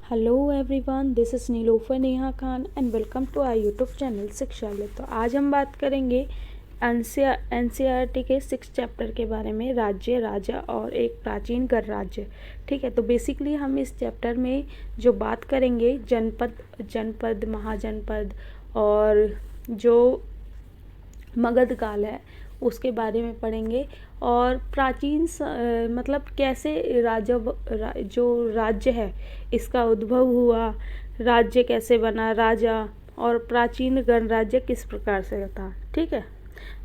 Hello everyone, this is Nilofar Neha Khan and welcome to our YouTube channel Shikshalaya. तो आज हम बात करेंगे एनसीईआरटी के 6 चैप्टर के बारे में, राज्य, राजा और एक प्राचीन गणराज्य। ठीक है, तो बेसिकली हम इस चैप्टर में जो बात करेंगे जनपद, महाजनपद और जो मगध काल है उसके बारे में पढ़ेंगे। और प्राचीन मतलब कैसे जो राज्य है इसका उद्भव हुआ, राज्य कैसे बना, राजा और प्राचीन गणराज्य किस प्रकार से था। ठीक है,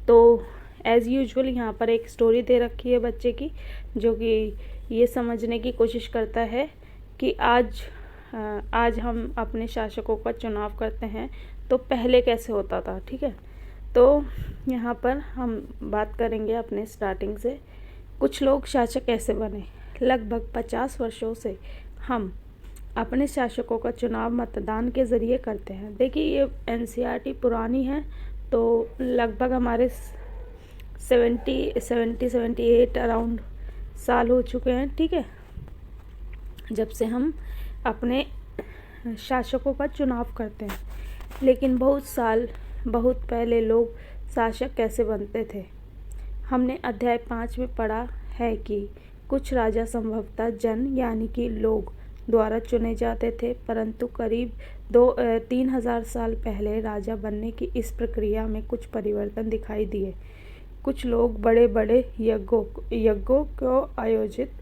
तो एज़ यूजुअल यहाँ पर एक स्टोरी दे रखी है बच्चे की, जो कि ये समझने की कोशिश करता है कि आज हम अपने शासकों का चुनाव करते हैं तो पहले कैसे होता था। ठीक है, तो यहाँ पर हम बात करेंगे अपने स्टार्टिंग से। कुछ लोग शासक कैसे बने। लगभग 50 वर्षों से हम अपने शासकों का चुनाव मतदान के ज़रिए करते हैं। देखिए, ये एनसीईआरटी पुरानी है, तो लगभग हमारे 78 अराउंड साल हो चुके हैं। ठीक है, जब से हम अपने शासकों का चुनाव करते हैं। लेकिन बहुत पहले लोग शासक कैसे बनते थे। हमने अध्याय 5 में पढ़ा है कि कुछ राजा संभवतः जन यानी कि लोग द्वारा चुने जाते थे, परंतु करीब 3000 साल पहले राजा बनने की इस प्रक्रिया में कुछ परिवर्तन दिखाई दिए। कुछ लोग बड़े बड़े यज्ञों को आयोजित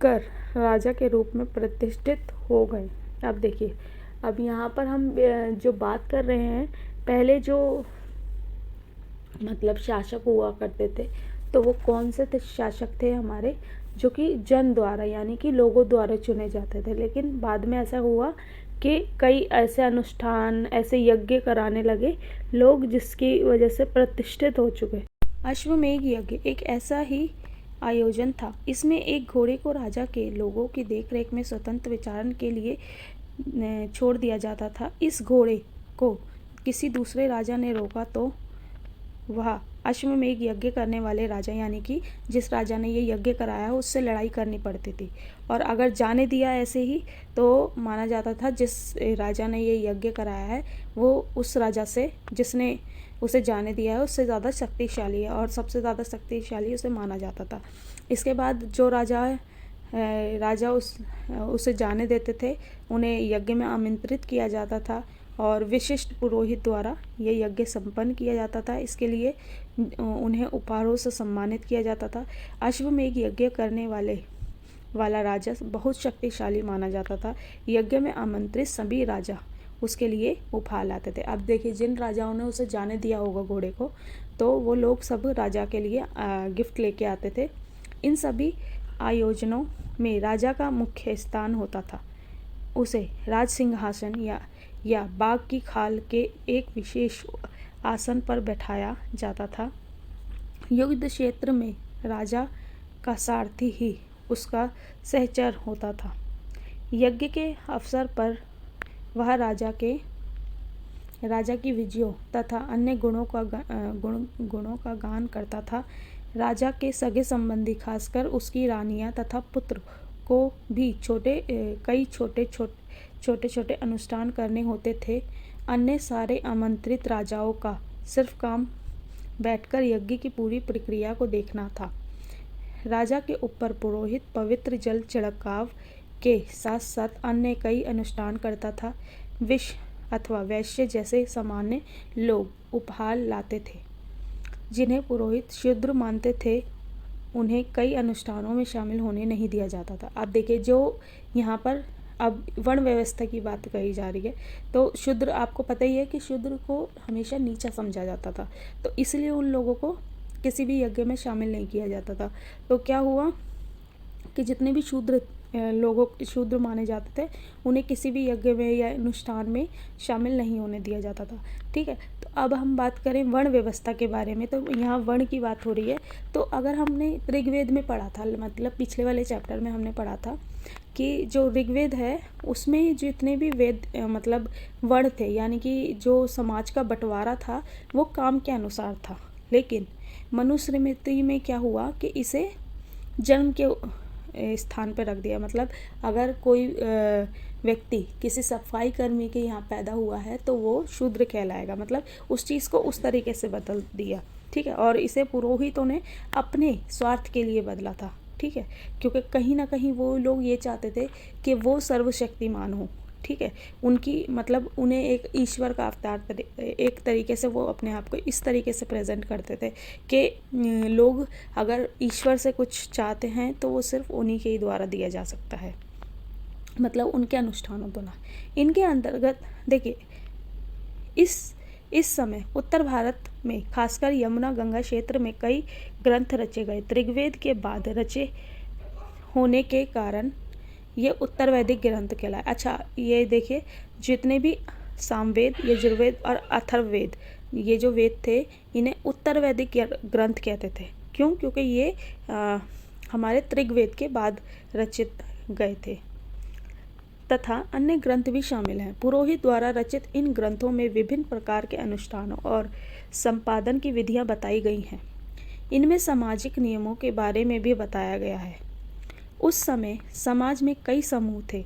कर राजा के रूप में प्रतिष्ठित हो गए। अब देखिए, अब यहाँ पर हम जो बात कर रहे हैं, पहले जो मतलब शासक हुआ करते थे, तो वो कौन से शासक थे हमारे, जो कि जन द्वारा यानी कि लोगों द्वारा चुने जाते थे। लेकिन बाद में ऐसा हुआ कि कई ऐसे अनुष्ठान, ऐसे यज्ञ कराने लगे लोग, जिसकी वजह से प्रतिष्ठित हो चुके। अश्वमेध यज्ञ एक ऐसा ही आयोजन था। इसमें एक घोड़े को राजा के लोगों की देखरेख में स्वतंत्र विचरण के लिए छोड़ दिया जाता था। इस घोड़े को किसी दूसरे राजा ने रोका तो वह अश्वमेध यज्ञ करने वाले राजा यानी कि जिस राजा ने ये यज्ञ कराया उससे लड़ाई करनी पड़ती थी। और अगर जाने दिया ऐसे ही तो माना जाता था जिस राजा ने ये यज्ञ कराया है वो उस राजा से, जिसने उसे जाने दिया है, उससे ज़्यादा शक्तिशाली है और सबसे ज़्यादा शक्तिशाली उसे माना जाता था। इसके बाद जो राजा उसे जाने देते थे, उन्हें यज्ञ में आमंत्रित किया जाता था और विशिष्ट पुरोहित द्वारा ये यज्ञ संपन्न किया जाता था। इसके लिए उन्हें उपहारों से सम्मानित किया जाता था। अश्वमेध यज्ञ करने वाला राजा बहुत शक्तिशाली माना जाता था। यज्ञ में आमंत्रित सभी राजा उसके लिए उपहार लाते थे। अब देखिए, जिन राजाओं ने उसे जाने दिया होगा घोड़े को, तो वो लोग सब राजा के लिए गिफ्ट लेके आते थे। इन सभी आयोजनों में राजा का मुख्य स्थान होता था। उसे राज सिंहासन या बाघ की खाल के एक विशेष आसन पर बैठाया जाता था। युद्ध क्षेत्र में राजा का सारथी ही उसका सहचर होता था। यज्ञ के अवसर पर वह राजा की विजयों तथा अन्य गुणों का गान करता था। राजा के सगे संबंधी, खासकर उसकी रानियां तथा पुत्र को भी कई छोटे अनुष्ठान करने होते थे। अन्य सारे आमंत्रित राजाओं का सिर्फ काम बैठकर यज्ञ की पूरी प्रक्रिया को देखना था। राजा के ऊपर पुरोहित पवित्र जल छिड़काव के साथ साथ अन्य कई अनुष्ठान करता था। विष अथवा वैश्य जैसे सामान्य लोग उपहार लाते थे, जिन्हें पुरोहित शूद्र मानते थे। उन्हें कई अनुष्ठानों में शामिल होने नहीं दिया जाता था। अब देखिए, जो यहाँ पर अब वर्ण व्यवस्था की बात कही जा रही है, तो शूद्र, आपको पता ही है कि शूद्र को हमेशा नीचा समझा जाता था, तो इसलिए उन लोगों को किसी भी यज्ञ में शामिल नहीं किया जाता था। तो क्या हुआ कि जितने भी शूद्र माने जाते थे, उन्हें किसी भी यज्ञ में या अनुष्ठान में शामिल नहीं होने दिया जाता था। ठीक है, तो अब हम बात करें वर्ण व्यवस्था के बारे में, तो यहाँ वर्ण की बात हो रही है। तो अगर हमने ऋग्वेद में पढ़ा था, मतलब पिछले वाले चैप्टर में हमने पढ़ा था कि जो ऋग्वेद है उसमें जितने भी मतलब वर्ण थे, यानी कि जो समाज का बंटवारा था वो काम के अनुसार था। लेकिन मनुस्मृति में क्या हुआ कि इसे जन्म के स्थान पर रख दिया। मतलब अगर कोई व्यक्ति किसी सफाई कर्मी के यहाँ पैदा हुआ है तो वो शूद्र कहलाएगा। मतलब उस चीज़ को उस तरीके से बदल दिया, ठीक है। और इसे पुरोहितों ने अपने स्वार्थ के लिए बदला था, ठीक है, क्योंकि कहीं ना कहीं वो लोग ये चाहते थे कि वो सर्वशक्तिमान हो, ठीक है। उनकी मतलब उन्हें एक ईश्वर का अवतार एक तरीके से वो अपने आप को इस तरीके से प्रेजेंट करते थे कि लोग अगर ईश्वर से कुछ चाहते हैं तो वो सिर्फ उन्हीं के ही द्वारा दिया जा सकता है, मतलब उनके अनुष्ठानों द्वारा। इनके अंतर्गत देखिए इस समय उत्तर भारत में खासकर यमुना गंगा क्षेत्र में कई ग्रंथ रचे गए। ऋग्वेद के बाद रचे होने के कारण ये उत्तर वैदिक ग्रंथ कहलाए। अच्छा ये देखिए, जितने भी सामवेद, यजुर्वेद और अथर्ववेद, ये जो वेद थे इन्हें उत्तर वैदिक ग्रंथ कहते थे। क्यों? क्योंकि ये हमारे ऋग्वेद के बाद रचित गए थे। तथा अन्य ग्रंथ भी शामिल हैं। पुरोहित द्वारा रचित इन ग्रंथों में विभिन्न प्रकार के अनुष्ठानों और संपादन की विधियां बताई गई हैं। इनमें सामाजिक नियमों के बारे में भी बताया गया है। उस समय समाज में कई समूह थे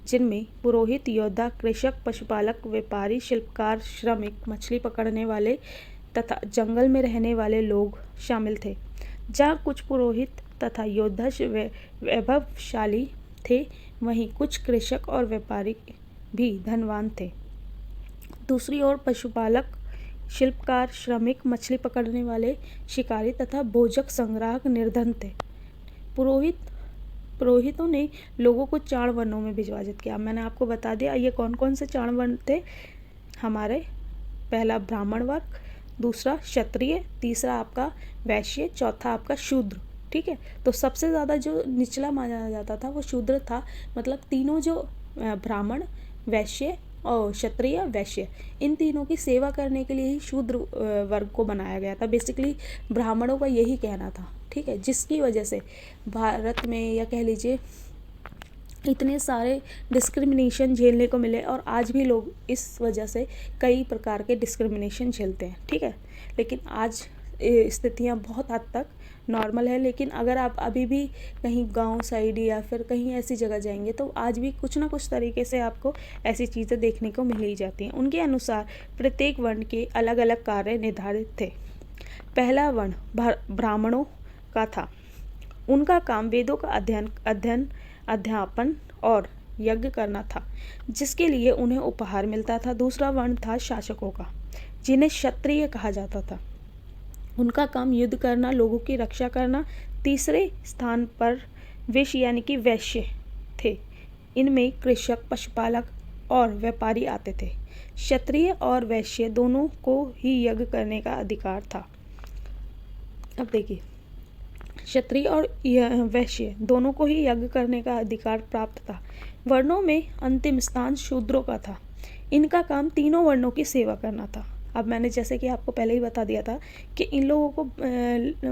जिनमें पुरोहित, योद्धा, कृषक, पशुपालक, व्यापारी, शिल्पकार, श्रमिक, मछली पकड़ने वाले तथा जंगल में रहने वाले लोग शामिल थे। जहाँ कुछ पुरोहित तथा योद्धा वैभवशाली थे, वहीं कुछ कृषक और व्यापारी भी धनवान थे। दूसरी ओर पशुपालक, शिल्पकार, श्रमिक, मछली पकड़ने वाले, शिकारी तथा भोजक संग्राहक निर्धन थे। पुरोहितों ने लोगों को 4 वर्णों में विभाजित किया। मैंने आपको बता दिया ये कौन कौन से 4 वर्ण थे हमारे। पहला ब्राह्मण वर्ग, दूसरा क्षत्रिय, तीसरा आपका वैश्य, चौथा आपका शूद्र, ठीक है। तो सबसे ज़्यादा जो निचला माना जाता था वो शूद्र था। मतलब तीनों जो ब्राह्मण, वैश्य और क्षत्रिय, वैश्य, इन तीनों की सेवा करने के लिए ही शूद्र वर्ग को बनाया गया था। बेसिकली ब्राह्मणों का यही कहना था, ठीक है, जिसकी वजह से भारत में या कह लीजिए इतने सारे डिस्क्रिमिनेशन झेलने को मिले और आज भी लोग इस वजह से कई प्रकार के डिस्क्रिमिनेशन झेलते हैं, ठीक है। लेकिन आज स्थितियाँ बहुत हद तक नॉर्मल है। लेकिन अगर आप अभी भी कहीं गांव साइड या फिर कहीं ऐसी जगह जाएंगे तो आज भी कुछ ना कुछ तरीके से आपको ऐसी चीज़ें देखने को मिल ही जाती हैं। उनके अनुसार प्रत्येक वर्ण के अलग अलग कार्य निर्धारित थे। पहला वर्ण ब्राह्मणों का था। उनका काम वेदों का अध्ययन, अध्यापन और यज्ञ करना था, जिसके लिए उन्हें उपहार मिलता था। दूसरा वर्ण था शासकों का, जिन्हें क्षत्रिय कहा जाता था। उनका काम युद्ध करना, लोगों की रक्षा करना। तीसरे स्थान पर विष यानी कि वैश्य थे। इनमें कृषक, पशुपालक और व्यापारी आते थे। क्षत्रिय और वैश्य दोनों को ही यज्ञ करने का अधिकार था। अब देखिए, क्षत्रिय और वैश्य दोनों को ही यज्ञ करने का अधिकार प्राप्त था। वर्णों में अंतिम स्थान शूद्रों का था। इनका काम तीनों वर्णों की सेवा करना था। अब मैंने जैसे कि आपको पहले ही बता दिया था कि इन लोगों को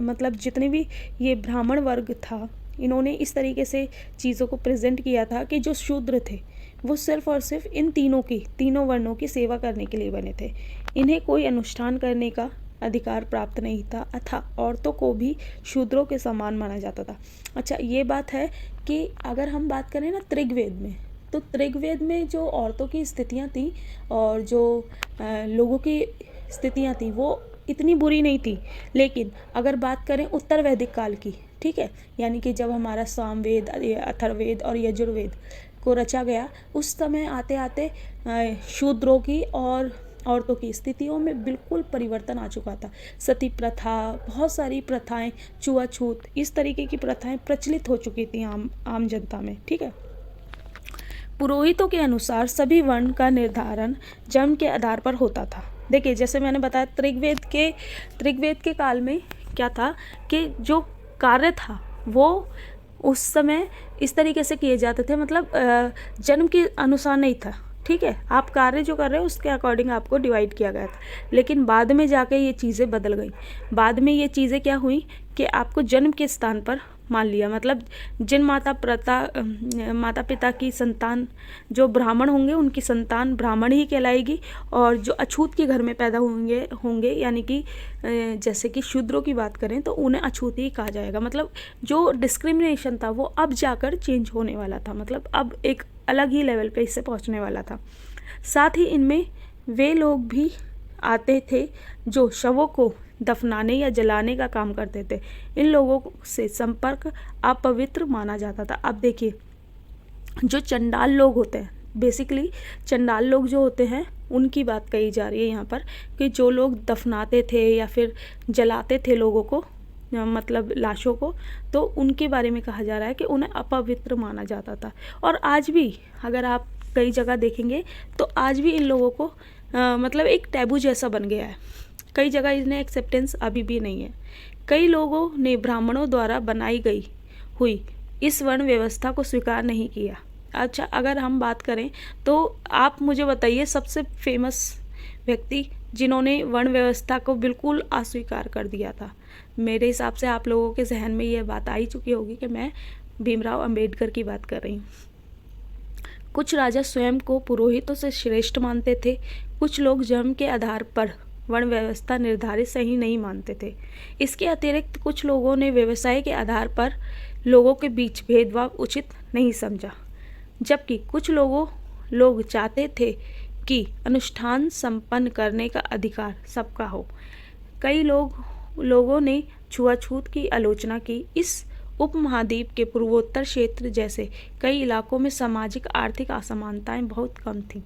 मतलब जितने भी ये ब्राह्मण वर्ग था, इन्होंने इस तरीके से चीज़ों को प्रेजेंट किया था कि जो शूद्र थे वो सिर्फ और सिर्फ इन तीनों वर्णों की सेवा करने के लिए बने थे। इन्हें कोई अनुष्ठान करने का अधिकार प्राप्त नहीं था अथा औरतों को भी शूद्रों के समान माना जाता था। अच्छा ये बात है कि अगर हम बात करें ना ऋग्वेद में, तो ऋग्वेद में जो औरतों की स्थितियाँ थी और जो लोगों की स्थितियाँ थी वो इतनी बुरी नहीं थी। लेकिन अगर बात करें उत्तर वैदिक काल की, ठीक है, यानी कि जब हमारा सामवेद, अथर्ववेद और यजुर्वेद को रचा गया, उस समय आते आते शूद्रों की और औरतों की स्थितियों में बिल्कुल परिवर्तन आ चुका था। सती प्रथा, बहुत सारी प्रथाएं, छुआछूत, इस तरीके की प्रथाएं प्रचलित हो चुकी थी आम जनता में, ठीक है। पुरोहितों के अनुसार सभी वर्ण का निर्धारण जन्म के आधार पर होता था। देखिए जैसे मैंने बताया ऋग्वेद के काल में क्या था कि जो कार्य था वो उस समय इस तरीके से किए जाते थे, मतलब जन्म के अनुसार नहीं था, ठीक है। आप कार्य जो कर रहे हो उसके अकॉर्डिंग आपको डिवाइड किया गया था। लेकिन बाद में जाके ये चीज़ें बदल गई। बाद में ये चीज़ें क्या हुई कि आपको जन्म के स्थान पर मान लिया, मतलब जिन माता पिता की संतान जो ब्राह्मण होंगे उनकी संतान ब्राह्मण ही कहलाएगी, और जो अछूत के घर में पैदा होंगे यानी कि जैसे कि शूद्रों की बात करें तो उन्हें अछूत ही कहा जाएगा। मतलब जो डिस्क्रिमिनेशन था वो अब जाकर चेंज होने वाला था, मतलब अब एक अलग ही लेवल पे इससे पहुंचने वाला था। साथ ही इनमें वे लोग भी आते थे जो शवों को दफनाने या जलाने का काम करते थे। इन लोगों से संपर्क अपवित्र माना जाता था। अब देखिए, जो चंडाल लोग होते हैं, बेसिकली चंडाल लोग जो होते हैं उनकी बात कही जा रही है यहाँ पर, कि जो लोग दफनाते थे या फिर जलाते थे लोगों को, मतलब लाशों को, तो उनके बारे में कहा जा रहा है कि उन्हें अपवित्र माना जाता था। और आज भी अगर आप कई जगह देखेंगे तो आज भी इन लोगों को मतलब एक टैबू जैसा बन गया है। कई जगह इन्हें एक्सेप्टेंस अभी भी नहीं है। कई लोगों ने ब्राह्मणों द्वारा बनाई गई हुई इस वर्ण व्यवस्था को स्वीकार नहीं किया। अच्छा, अगर हम बात करें तो आप मुझे बताइए सबसे फेमस व्यक्ति जिन्होंने वर्ण व्यवस्था को बिल्कुल अस्वीकार कर दिया था। मेरे हिसाब से आप लोगों के जहन में ये बात आई चुकी होगी कि मैं भीमराव अंबेडकर की बात कर रही हूँ। कुछ राजा स्वयं को पुरोहितों से श्रेष्ठ मानते थे। कुछ लोग जन्म के आधार पर वर्ण व्यवस्था निर्धारित सही नहीं मानते थे। इसके अतिरिक्त कुछ लोगों ने व्यवसाय के आधार पर लोगों के बीच भेदभाव उचित नहीं समझा, जबकि कुछ लोग चाहते थे कि अनुष्ठान संपन्न करने का अधिकार सबका हो। कई लोगों ने छुआछूत की आलोचना की। इस उपमहाद्वीप के पूर्वोत्तर क्षेत्र जैसे कई इलाकों में सामाजिक आर्थिक असमानताएं बहुत कम थीं।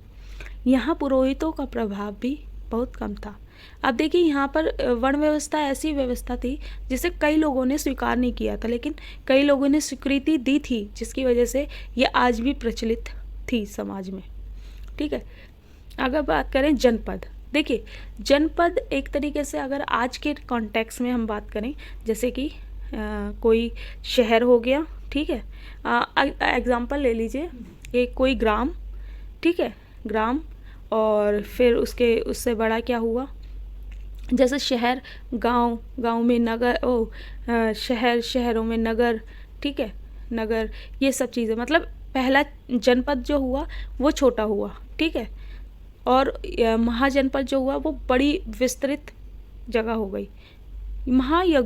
यहाँ पुरोहितों का प्रभाव भी बहुत कम था। अब देखिए, यहाँ पर वर्ण व्यवस्था ऐसी व्यवस्था थी जिसे कई लोगों ने स्वीकार नहीं किया था, लेकिन कई लोगों ने स्वीकृति दी थी, जिसकी वजह से ये आज भी प्रचलित थी समाज में। ठीक है, अगर बात करें जनपद, देखिए जनपद एक तरीके से अगर आज के कॉन्टेक्स्ट में हम बात करें, जैसे कि कोई शहर हो गया, ठीक है, एग्जाम्पल ले लीजिए, एक कोई ग्राम, ठीक है, ग्राम, और फिर उससे बड़ा क्या हुआ, जैसे शहर, गांव में नगर, शहरों में नगर, ठीक है, नगर, ये सब चीज़ें, मतलब पहला जनपद जो हुआ वो छोटा हुआ, ठीक है, और महाजनपद जो हुआ वो बड़ी विस्तृत जगह हो गई। महायज्ञों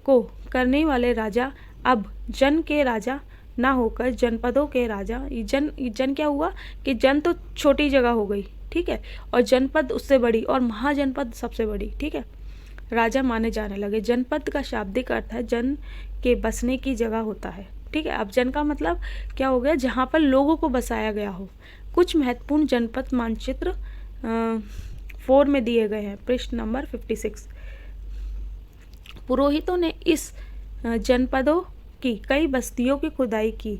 को करने वाले राजा अब जन के राजा ना होकर जनपदों के राजा, जन क्या हुआ कि जन तो छोटी जगह हो गई, ठीक है, और जनपद उससे बड़ी, और महाजनपद सबसे बड़ी, ठीक है, राजा माने जाने लगे। जनपद का शाब्दिक अर्थ है जन के बसने की जगह होता है, ठीक है। अब जन का मतलब क्या हो गया, जहाँ पर लोगों को बसाया गया हो। कुछ महत्वपूर्ण जनपद मानचित्र 4 में दिए गए हैं, पृष्ठ नंबर 56। पुरोहितों ने इस जनपदों की कई बस्तियों की खुदाई की।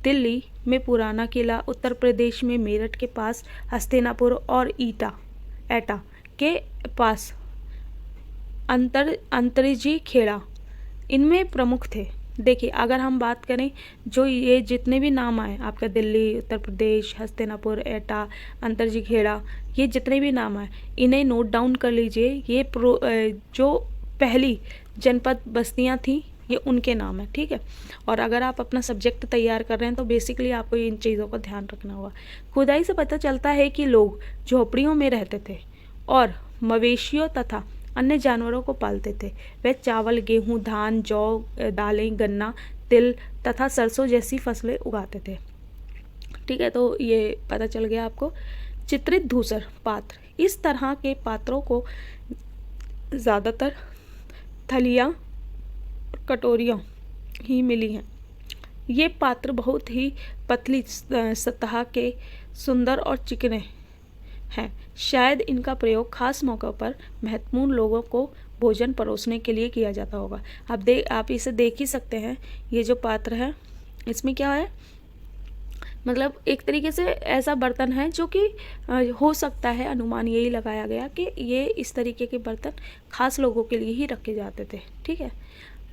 दिल्ली में पुराना किला, उत्तर प्रदेश में मेरठ के पास हस्तिनापुर और एटा के पास अंतरजी खेड़ा इनमें प्रमुख थे। देखिए, अगर हम बात करें, जो ये जितने भी नाम आए आपका, दिल्ली, उत्तर प्रदेश, हस्तिनापुर, एटा, अंतरजी खेड़ा, ये जितने भी नाम आए इन्हें नोट डाउन कर लीजिए। ये जो पहली जनपद बस्तियां थी ये उनके नाम है, ठीक है। और अगर आप अपना सब्जेक्ट तैयार कर रहे हैं तो बेसिकली आपको इन चीज़ों का ध्यान रखना होगा। खुदाई से पता चलता है कि लोग झोपड़ियों में रहते थे और मवेशियों तथा अन्य जानवरों को पालते थे। वे चावल, गेहूं, धान, जौ, दालें, गन्ना, तिल तथा सरसों जैसी फसलें उगाते थे, ठीक है। तो ये पता चल गया आपको। चित्रित धूसर पात्र, इस तरह के पात्रों को ज़्यादातर थलियाँ, कटोरियाँ ही मिली हैं। ये पात्र बहुत ही पतली सतह के, सुंदर और चिकने हैं। शायद इनका प्रयोग खास मौक़ों पर महत्वपूर्ण लोगों को भोजन परोसने के लिए किया जाता होगा। आप इसे देख ही सकते हैं। ये जो पात्र है इसमें क्या है, मतलब एक तरीके से ऐसा बर्तन है जो कि हो सकता है, अनुमान यही लगाया गया कि ये इस तरीके के बर्तन खास लोगों के लिए ही रखे जाते थे, ठीक है।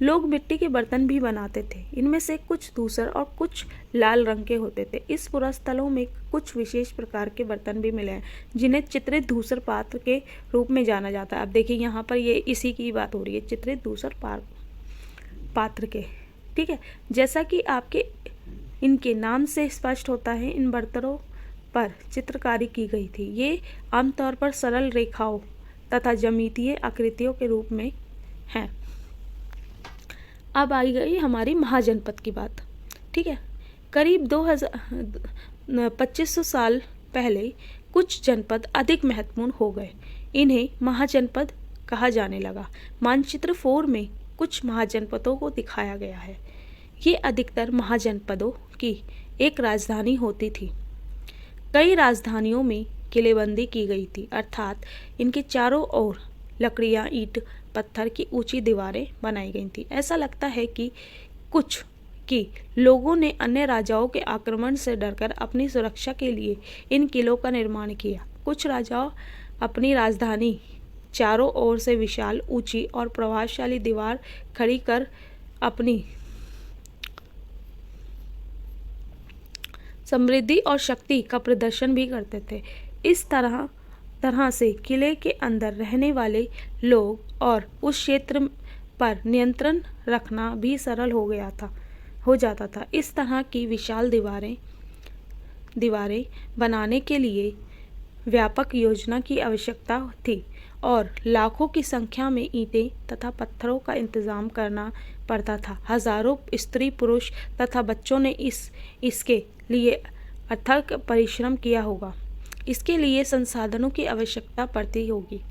लोग मिट्टी के बर्तन भी बनाते थे। इनमें से कुछ धूसर और कुछ लाल रंग के होते थे। इस पुरास्थलों में कुछ विशेष प्रकार के बर्तन भी मिले हैं जिन्हें चित्रित धूसर पात्र के रूप में जाना जाता है। अब देखिए यहाँ पर ये इसी की बात हो रही है, चित्रित धूसर पात्र के। ठीक है, जैसा कि आपके इनके नाम से स्पष्ट होता है, इन बर्तनों पर चित्रकारी की गई थी। ये आमतौर पर सरल रेखाओं तथा ज्यामितीय आकृतियों के रूप में हैं। अब आई गई हमारी महाजनपद की बात। ठीक है, करीब 2500 साल पहले कुछ जनपद अधिक महत्वपूर्ण हो गए। इन्हें महाजनपद कहा जाने लगा। मानचित्र 4 में कुछ महाजनपदों को दिखाया गया है। ये अधिकतर महाजनपदों की एक राजधानी होती थी। कई राजधानियों में किलेबंदी की गई थी, अर्थात इनके चारों ओर लकड़ियाँ, ईंट, पत्थर की ऊंची दीवारें बनाई गई थी। ऐसा लगता है कि लोगों ने अन्य राजाओं के आक्रमण से डरकर अपनी सुरक्षा के लिए इन किलों का निर्माण किया। कुछ राजाओं अपनी राजधानी चारों ओर से विशाल, ऊंची और प्रभावशाली दीवार खड़ी कर अपनी समृद्धि और शक्ति का प्रदर्शन भी करते थे। इस तरह से किले के अंदर रहने वाले लोग और उस क्षेत्र पर नियंत्रण रखना भी सरल हो जाता था। इस तरह की विशाल दीवारें बनाने के लिए व्यापक योजना की आवश्यकता थी और लाखों की संख्या में ईंटें तथा पत्थरों का इंतजाम करना पड़ता था। हजारों स्त्री, पुरुष तथा बच्चों ने इसके लिए अथक परिश्रम किया होगा। इसके लिए संसाधनों की आवश्यकता पड़ती होगी।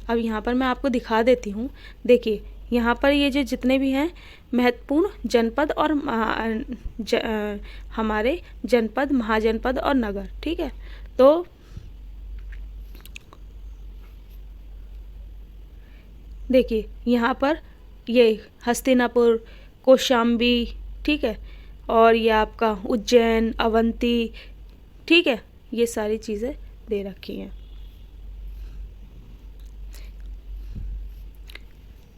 अब यहाँ पर मैं आपको दिखा देती हूँ। देखिए यहाँ पर ये जो जितने भी हैं महत्वपूर्ण जनपद और हमारे जनपद, महाजनपद और नगर। ठीक है, तो देखिए यहाँ पर ये हस्तिनापुर, कौशाम्बी, ठीक है, और ये आपका उज्जैन, अवंती, ठीक है, ये सारी चीज़ें दे रखी हैं।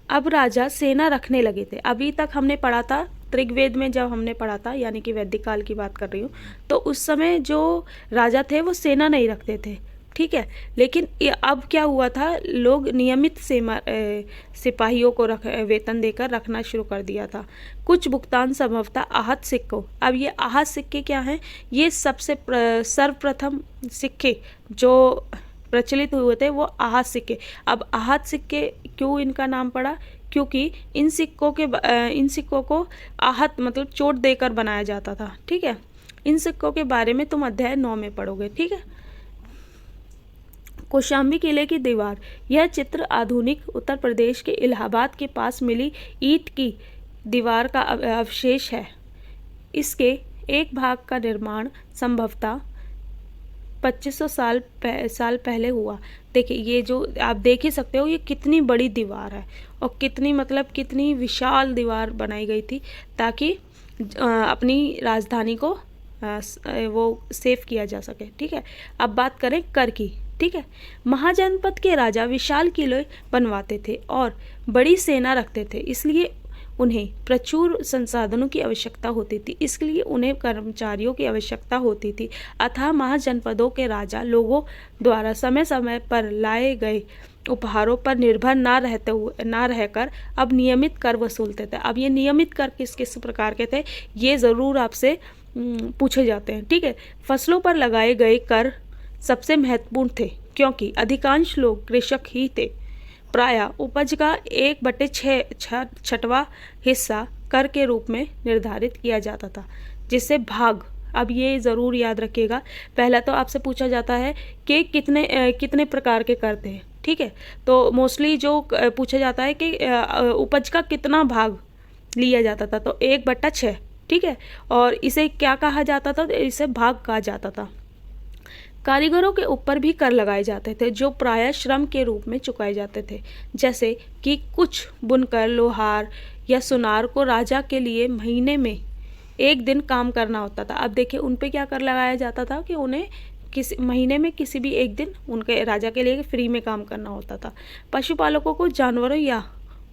अब राजा सेना रखने लगे थे। अभी तक हमने पढ़ा था ऋग्वेद में, जब हमने पढ़ा था, यानी कि वैदिक काल की बात कर रही हूँ, तो उस समय जो राजा थे वो सेना नहीं रखते थे। ठीक है, लेकिन अब क्या हुआ था, लोग नियमित सिपाहियों को वेतन देकर रखना शुरू कर दिया था। कुछ भुगतान संभवतः आहत सिक्कों। अब ये आहत सिक्के क्या हैं? ये सबसे सर्वप्रथम सिक्के जो प्रचलित हुए थे वो आहत सिक्के। अब आहत सिक्के क्यों इनका नाम पड़ा? क्योंकि इन सिक्कों को आहत मतलब चोट देकर बनाया जाता था। ठीक है, इन सिक्कों के बारे में तुम अध्याय 9 में पढ़ोगे। ठीक है, कौशाम्बी किले की दीवार। यह चित्र आधुनिक उत्तर प्रदेश के इलाहाबाद के पास मिली ईंट की दीवार का अवशेष है। इसके एक भाग का निर्माण संभवतः 2500 साल पहले हुआ। देखिए ये जो आप देख ही सकते हो, ये कितनी बड़ी दीवार है और कितनी विशाल दीवार बनाई गई थी ताकि अपनी राजधानी को वो सेव किया जा सके। ठीक है, अब बात करें कर की। ठीक है, महाजनपद के राजा विशाल किले बनवाते थे और बड़ी सेना रखते थे, इसलिए उन्हें प्रचुर संसाधनों की आवश्यकता होती थी। इसलिए उन्हें कर्मचारियों की आवश्यकता होती थी। अतः महाजनपदों के राजा लोगों द्वारा समय समय पर लाए गए उपहारों पर निर्भर ना रहकर अब नियमित कर वसूलते थे। अब ये नियमित कर किस किस प्रकार के थे, ये ज़रूर आपसे पूछे जाते हैं। ठीक है, फसलों पर लगाए गए कर सबसे महत्वपूर्ण थे क्योंकि अधिकांश लोग कृषक ही थे। प्रायः उपज का 1/6वां हिस्सा कर के रूप में निर्धारित किया जाता था, जिससे भाग। अब ये ज़रूर याद रखिएगा, पहला तो आपसे पूछा जाता है कि कितने प्रकार के कर थे। ठीक है, तो मोस्टली जो पूछा जाता है कि उपज का कितना भाग लिया जाता था, तो 1/6। ठीक है, और इसे क्या कहा जाता था? इसे भाग कहा जाता था। कारीगरों के ऊपर भी कर लगाए जाते थे जो प्रायः श्रम के रूप में चुकाए जाते थे, जैसे कि कुछ बुनकर, लोहार या सुनार को राजा के लिए महीने में एक दिन काम करना होता था। अब देखिए उन पे क्या कर लगाया जाता था कि उन्हें महीने में किसी भी एक दिन उनके राजा के लिए फ्री में काम करना होता था। पशुपालकों को जानवरों या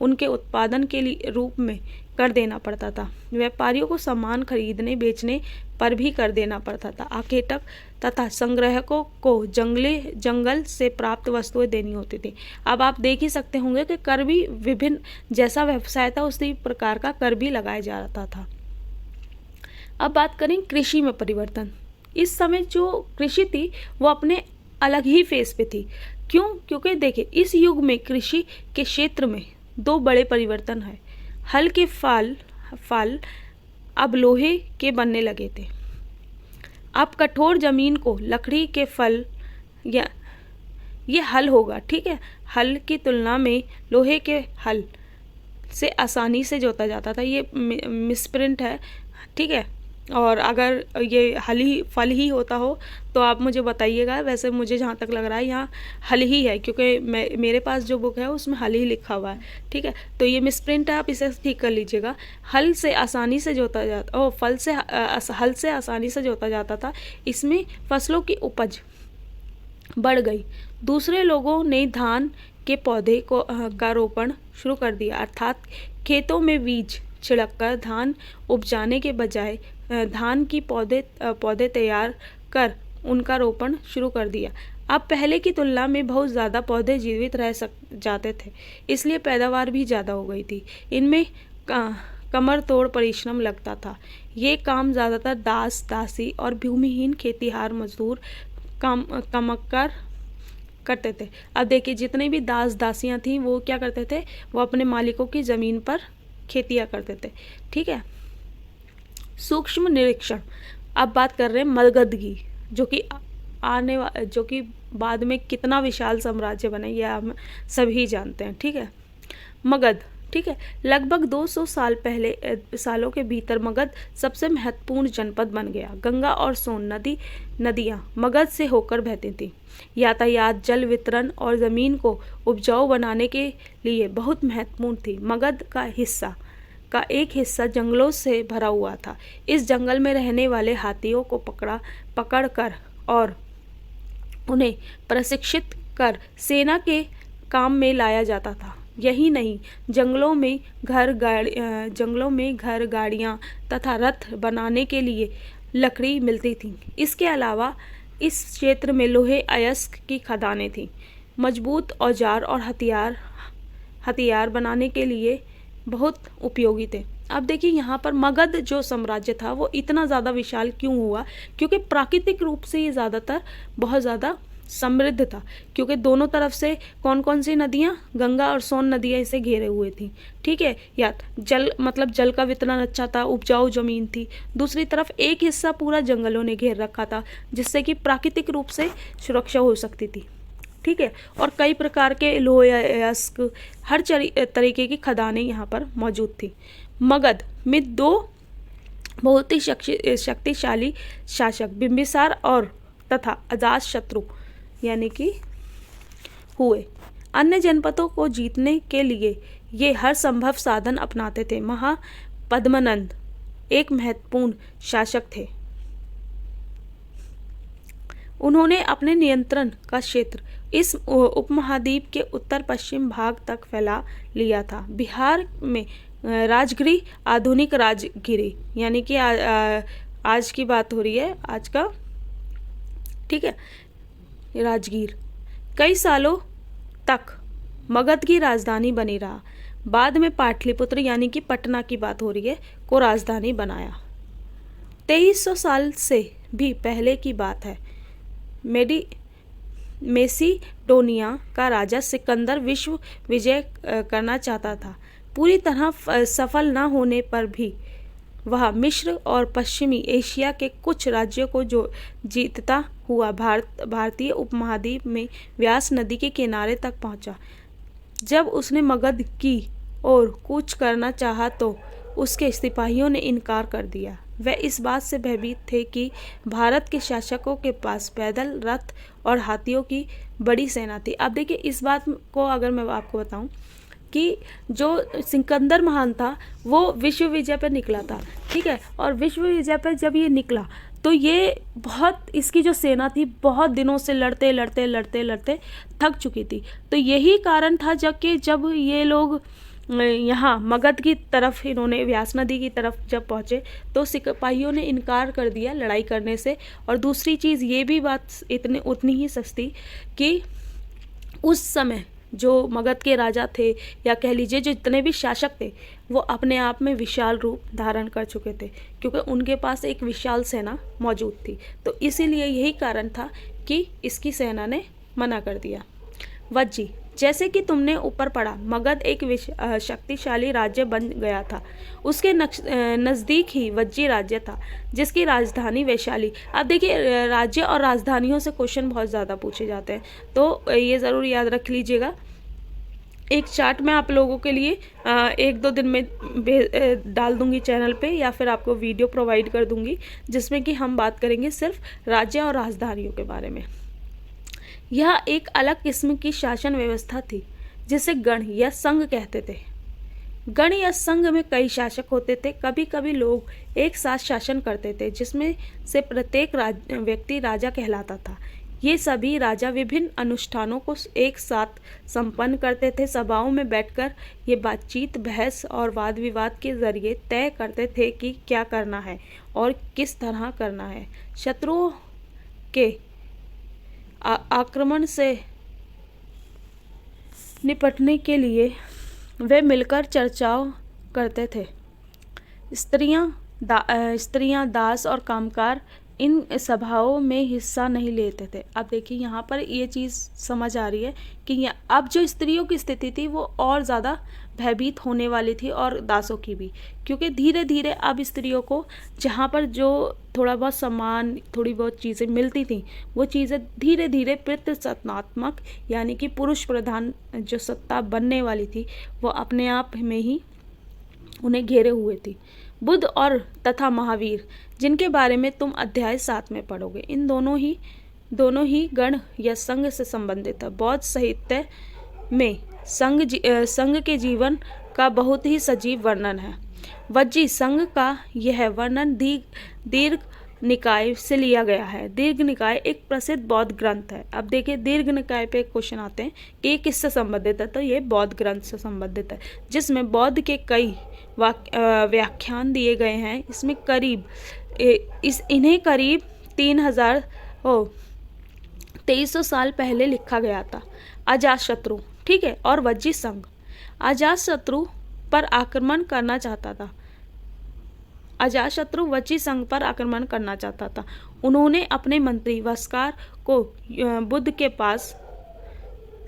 उनके उत्पादन के लिए रूप में कर देना पड़ता था। व्यापारियों को सामान खरीदने बेचने पर भी कर देना पड़ता था। आखेटक तथा संग्राहकों को जंगल से प्राप्त वस्तुएं देनी होती थी। अब आप देख ही सकते होंगे कि कर भी विभिन्न, जैसा व्यवसाय था उसी प्रकार का कर भी लगाया जाता था। अब बात करें कृषि में परिवर्तन। इस समय जो कृषि थी वो अपने अलग ही फेस पे थी। क्यों? क्योंकि देखिए, इस युग में कृषि के क्षेत्र में दो बड़े परिवर्तन है। हल के फाल अब लोहे के बनने लगे थे। अब कठोर जमीन को लकड़ी के फल या ये हल होगा, ठीक है। हल की तुलना में लोहे के हल से आसानी से जोता जाता था। ये मिसप्रिंट है, ठीक है। और अगर ये फल ही होता हो तो आप मुझे बताइएगा। वैसे मुझे जहाँ तक लग रहा है यहाँ हल ही है, क्योंकि मेरे पास जो बुक है उसमें हल ही लिखा हुआ है, ठीक है। तो ये मिसप्रिंट है, आप इसे ठीक कर लीजिएगा। हल से आसानी से जोता जाता, हल से आसानी से जोता जाता था। इसमें फसलों की उपज बढ़ गई। दूसरे लोगों ने धान के पौधे का रोपण शुरू कर दिया, अर्थात खेतों में बीज छिड़ककर धान उपजाने के बजाय धान की पौधे तैयार कर उनका रोपण शुरू कर दिया। अब पहले की तुलना में बहुत ज़्यादा पौधे जीवित रह जाते थे, इसलिए पैदावार भी ज़्यादा हो गई थी। इनमें कमर तोड़ परिश्रम लगता था। ये काम ज़्यादातर दास दासी और भूमिहीन खेतिहार मजदूर कमकर करते थे। अब देखिए, जितने भी दास दासियाँ थीं वो क्या करते थे, वो अपने मालिकों की ज़मीन पर खेतियाँ करते थे, ठीक है। सूक्ष्म निरीक्षण। अब बात कर रहे हैं मगध की, जो कि बाद में कितना विशाल साम्राज्य बने, ये हम सभी जानते हैं, ठीक है। मगध, ठीक है। लगभग 200 सालों के भीतर मगध सबसे महत्वपूर्ण जनपद बन गया। गंगा और सोन नदियाँ मगध से होकर बहती थीं। यातायात, जल वितरण और ज़मीन को उपजाऊ बनाने के लिए बहुत महत्वपूर्ण थी। मगध का एक हिस्सा जंगलों से भरा हुआ था। इस जंगल में रहने वाले हाथियों को पकड़कर और उन्हें प्रशिक्षित कर सेना के काम में लाया जाता था। यही नहीं, जंगलों में घर, गाड़ियाँ तथा रथ बनाने के लिए लकड़ी मिलती थी। इसके अलावा इस क्षेत्र में लोहे अयस्क की खदानें थीं। मजबूत औजार और हथियार बनाने के लिए बहुत उपयोगी थे। अब देखिए, यहाँ पर मगध जो साम्राज्य था वो इतना ज़्यादा विशाल क्यों हुआ? क्योंकि प्राकृतिक रूप से ये ज़्यादातर बहुत ज़्यादा समृद्ध था, क्योंकि दोनों तरफ से कौन कौन सी नदियाँ, गंगा और सोन नदियाँ इसे घेरे हुए थी, ठीक है। या जल का वितरण अच्छा था, उपजाऊ जमीन थी। दूसरी तरफ एक हिस्सा पूरा जंगलों ने घेर रखा था, जिससे कि प्राकृतिक रूप से सुरक्षा हो सकती थी, ठीक है। और कई प्रकार के लोहे अयस्क, हर तरीके की खदानें यहाँ पर मौजूद थी। मगध में दो बहुत ही शक्तिशाली शासक बिंबिसार और तथा अजातशत्रु यानी कि हुए। अन्य जनपदों को जीतने के लिए ये हर संभव साधन अपनाते थे। महापद्मनंद एक महत्वपूर्ण शासक थे। उन्होंने अपने नियंत्रण का क्षेत्र इस उपमहाद्वीप के उत्तर पश्चिम भाग तक फैला लिया था। बिहार में राजगिरी, आधुनिक राजगिरी यानी कि आज की बात हो रही है, आज का, ठीक है, राजगीर कई सालों तक मगध की राजधानी बनी रहा। बाद में पाटलिपुत्र यानी कि पटना की बात हो रही है को राजधानी बनाया। 2300 साल से भी पहले की बात है। मेसिडोनिया का राजा सिकंदर विश्व विजय करना चाहता था। पूरी तरह सफल न होने पर भी वह मिस्र और पश्चिमी एशिया के कुछ राज्यों को जो जीतता हुआ भारतीय उपमहाद्वीप में व्यास नदी के किनारे तक पहुंचा। जब उसने मगध की ओर कूच करना चाहा तो उसके सिपाहियों ने इनकार कर दिया। वे इस बात से भयभीत थे कि भारत के शासकों के पास पैदल, रथ और हाथियों की बड़ी सेना थी। अब देखिए, इस बात को अगर मैं आपको बताऊं कि जो सिकंदर महान था वो विश्व विजय पर निकला था, ठीक है। और विश्व विजय पर जब ये निकला तो ये इसकी जो सेना थी बहुत दिनों से लड़ते थक चुकी थी। तो यही कारण था जब ये लोग यहाँ मगध की तरफ इन्होंने व्यास नदी की तरफ जब पहुँचे तो सिपाहियों ने इनकार कर दिया लड़ाई करने से। और दूसरी चीज़ ये भी बात उतनी ही सस्ती कि उस समय जो मगध के राजा थे या कह लीजिए जो जितने भी शासक थे वो अपने आप में विशाल रूप धारण कर चुके थे, क्योंकि उनके पास एक विशाल सेना मौजूद थी। तो इसीलिए यही कारण था कि इसकी सेना ने मना कर दिया। वज्जी, जैसे कि तुमने ऊपर पढ़ा, मगध एक शक्तिशाली राज्य बन गया था। उसके नज़दीक ही वज्जी राज्य था जिसकी राजधानी वैशाली। अब देखिए राज्य और राजधानियों से क्वेश्चन बहुत ज़्यादा पूछे जाते हैं, तो ये ज़रूर याद रख लीजिएगा। एक चार्ट मैं आप लोगों के लिए 1-2 दिन में डाल दूंगी चैनल पे, या फिर आपको वीडियो प्रोवाइड कर दूंगी जिसमें कि हम बात करेंगे सिर्फ राज्य और राजधानियों के बारे में। यह एक अलग किस्म की शासन व्यवस्था थी जिसे गण या संघ कहते थे। गण या संघ में कई शासक होते थे। कभी कभी लोग एक साथ शासन करते थे जिसमें से प्रत्येक व्यक्ति राजा कहलाता था। ये सभी राजा विभिन्न अनुष्ठानों को एक साथ संपन्न करते थे। सभाओं में बैठकर ये बातचीत, बहस और वाद विवाद के जरिए तय करते थे कि क्या करना है और किस तरह करना है। शत्रुओं के आक्रमण से निपटने के लिए वे मिलकर चर्चाओं करते थे। स्त्रियां, दास और कामगार इन सभाओं में हिस्सा नहीं लेते थे। अब देखिए यहाँ पर ये चीज़ समझ आ रही है कि अब जो स्त्रियों की स्थिति थी वो और ज़्यादा भयभीत होने वाली थी, और दासों की भी, क्योंकि धीरे धीरे अब स्त्रियों को जहाँ पर जो थोड़ा बहुत सम्मान, थोड़ी बहुत चीज़ें मिलती थी, वो चीज़ें धीरे धीरे प्रतिशतनात्मक यानी कि पुरुष प्रधान जो सत्ता बनने वाली थी वो अपने आप में ही उन्हें घेरे हुए थी। बुद्ध और तथा महावीर, जिनके बारे में तुम अध्याय 7 में पढ़ोगे, इन दोनों ही गण या संघ से संबंधित है। बौद्ध साहित्य में संघ के जीवन का बहुत ही सजीव वर्णन है। वज्जी संघ का यह वर्णन दीर्घ निकाय से लिया गया है। दीर्घ निकाय एक प्रसिद्ध बौद्ध ग्रंथ है। अब देखिए दीर्घ निकाय पे क्वेश्चन आते हैं कि ये किससे संबंधित है, तो ये बौद्ध ग्रंथ से संबंधित है जिसमें बौद्ध के कई व्याख्यान दिए गए हैं। इसमें इन्हें करीब 2300 साल पहले लिखा गया था। अजातशत्रु, ठीक है, और वज्जी संघ अजातशत्रु पर आक्रमण करना चाहता था। अजातशत्रु वज्जी संघ पर आक्रमण करना चाहता था। उन्होंने अपने मंत्री वस्कार को बुद्ध के पास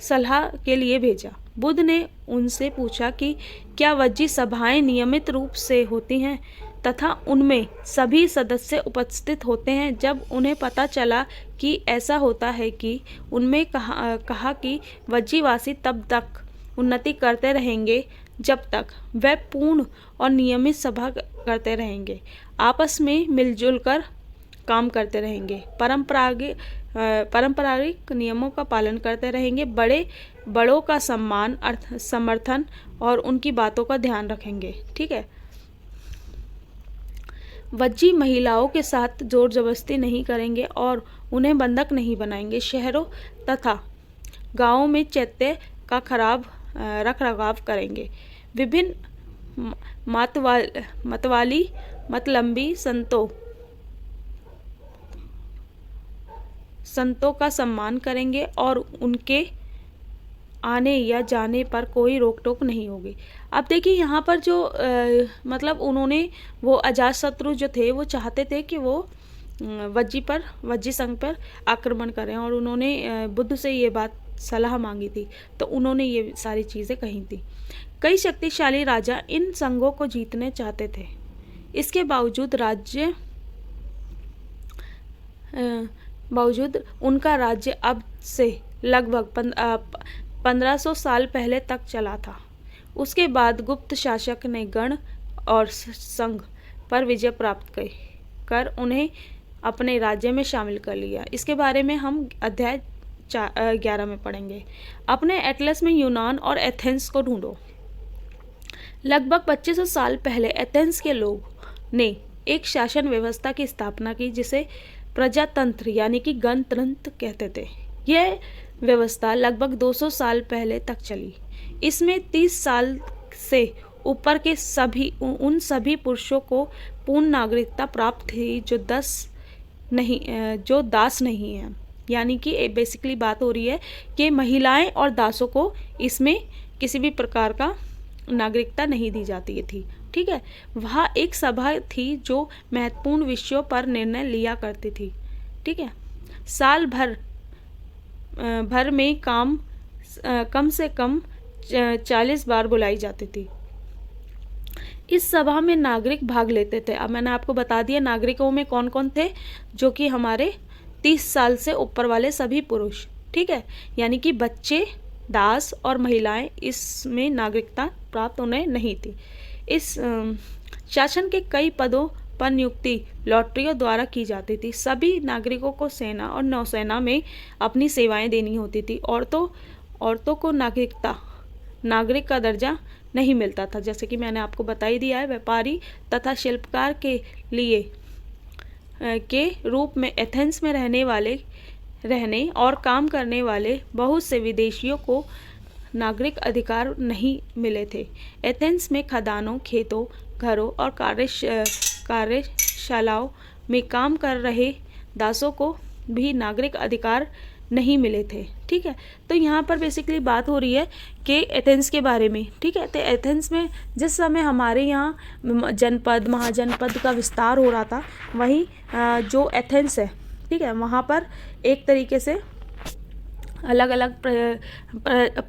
सलाह के लिए भेजा। बुद्ध ने उनसे पूछा कि क्या वज्जी सभाएं नियमित रूप से होती हैं तथा उनमें सभी सदस्य उपस्थित होते हैं। जब उन्हें पता चला कि ऐसा होता है कि उनमें कहा कि वज्जीवासी तब तक उन्नति करते रहेंगे जब तक वे पूर्ण और नियमित सभा करते रहेंगे, आपस में मिलजुल कर काम करते रहेंगे, पारंपरिक नियमों का पालन करते रहेंगे, बड़ों का सम्मान समर्थन और उनकी बातों का ध्यान रखेंगे। ठीक है। वज्जी महिलाओं के साथ जोर जबरदस्ती नहीं करेंगे और उन्हें बंधक नहीं बनाएंगे। शहरों तथा गांवों में चैत्य का खराब रखरखाव करेंगे। विभिन्न मतवाली मतलम्बी संतों का सम्मान करेंगे और उनके आने या जाने पर कोई रोक टोक नहीं होगी। अब देखिए यहाँ पर जो मतलब उन्होंने वो अजातशत्रु जो थे वो चाहते थे कि वो वज्जी संघ पर आक्रमण करें, और उन्होंने बुद्ध से ये बात सलाह मांगी थी, तो उन्होंने ये सारी चीज़ें कही थी। कई शक्तिशाली राजा इन संघों को जीतने चाहते थे। इसके बावजूद उनका राज्य अब से लगभग 1500 साल पहले तक चला था। उसके बाद गुप्त शासक ने गण और संघ पर विजय प्राप्त कर उन्हें अपने राज्य में शामिल कर लिया। इसके बारे में हम अध्याय 11 में पढ़ेंगे। अपने एटलस में यूनान और एथेंस को ढूंढो। लगभग 2500 साल पहले एथेंस के लोग ने एक शासन व्यवस्था की स्थापना की जिसे प्रजातंत्र यानी कि गणतंत्र कहते थे। यह व्यवस्था लगभग 200 साल पहले तक चली। इसमें 30 साल से ऊपर के सभी उन सभी पुरुषों को पूर्ण नागरिकता प्राप्त थी जो दास नहीं है। यानी कि बेसिकली बात हो रही है कि महिलाएं और दासों को इसमें किसी भी प्रकार का नागरिकता नहीं दी जाती थी। ठीक है, वह एक सभा थी जो महत्वपूर्ण विषयों पर निर्णय लिया करती थी। ठीक है, साल भर में कम से कम 40 बार बुलाई जाती थी। इस सभा में नागरिक भाग लेते थे। अब मैंने आपको बता दिया नागरिकों में कौन कौन थे, जो कि हमारे 30 साल से ऊपर वाले सभी पुरुष। ठीक है, यानी कि बच्चे, दास और महिलाएं इसमें नागरिकता प्राप्त उन्हें नहीं थी। इस शासन के कई पदों पर नियुक्ति लॉटरियों द्वारा की जाती थी। सभी नागरिकों को सेना और नौसेना में अपनी सेवाएं देनी होती थी। औरतों को नागरिक का दर्जा नहीं मिलता था, जैसे कि मैंने आपको बता ही दिया है। व्यापारी तथा शिल्पकार के रूप में एथेंस में रहने और काम करने वाले बहुत से विदेशियों को नागरिक अधिकार नहीं मिले थे। एथेंस में खदानों, खेतों, घरों और कार्यशालाओं में काम कर रहे दासों को भी नागरिक अधिकार नहीं मिले थे। ठीक है, तो यहाँ पर बेसिकली बात हो रही है कि एथेंस के बारे में। ठीक है, तो एथेंस में जिस समय हमारे यहाँ महाजनपद का विस्तार हो रहा था, वहीं जो एथेंस है, ठीक है, वहाँ पर एक तरीके से अलग अलग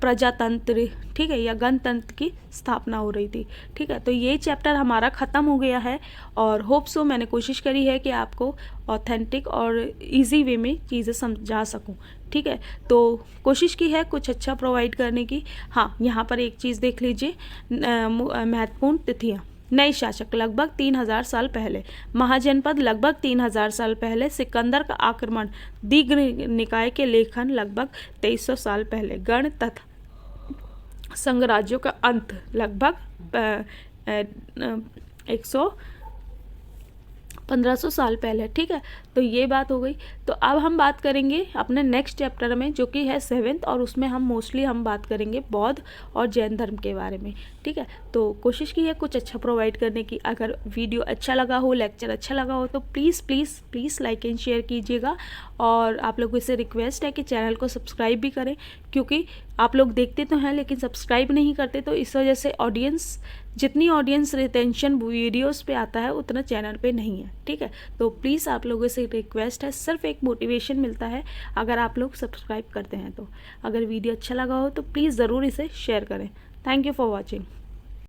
प्रजातंत्र, ठीक है, या गणतंत्र की स्थापना हो रही थी। ठीक है, तो ये चैप्टर हमारा ख़त्म हो गया है और होप सो मैंने कोशिश करी है कि आपको ऑथेंटिक और इजी वे में चीज़ें समझा सकूं। ठीक है, तो कोशिश की है कुछ अच्छा प्रोवाइड करने की। हाँ, यहाँ पर एक चीज़ देख लीजिए, महत्वपूर्ण तिथियाँ। नए शासक लगभग 3000 साल पहले, महाजनपद लगभग 3000 साल पहले, सिकंदर का आक्रमण, दीघ निकाय के लेखन लगभग 2300 साल पहले, गण तथा संघराज्यों का अंत लगभग 1500 साल पहले। ठीक है, तो ये बात हो गई। तो अब हम बात करेंगे अपने नेक्स्ट चैप्टर में, जो कि है 7th, और उसमें हम मोस्टली बात करेंगे बौद्ध और जैन धर्म के बारे में। ठीक है, तो कोशिश की है कुछ अच्छा प्रोवाइड करने की। अगर वीडियो अच्छा लगा हो, लेक्चर अच्छा लगा हो, तो please please please like and share कीजिएगा। और आप लोगों से रिक्वेस्ट है कि चैनल को सब्सक्राइब भी करें, क्योंकि आप लोग देखते तो हैं लेकिन सब्सक्राइब नहीं करते, तो इस वजह से जितनी ऑडियंस रिटेंशन वीडियोस पे आता है उतना चैनल पे नहीं है। ठीक है, तो प्लीज़ आप लोगों से रिक्वेस्ट है, सिर्फ एक मोटिवेशन मिलता है अगर आप लोग सब्सक्राइब करते हैं। तो अगर वीडियो अच्छा लगा हो तो प्लीज़ ज़रूर इसे शेयर करें। Thank you for watching.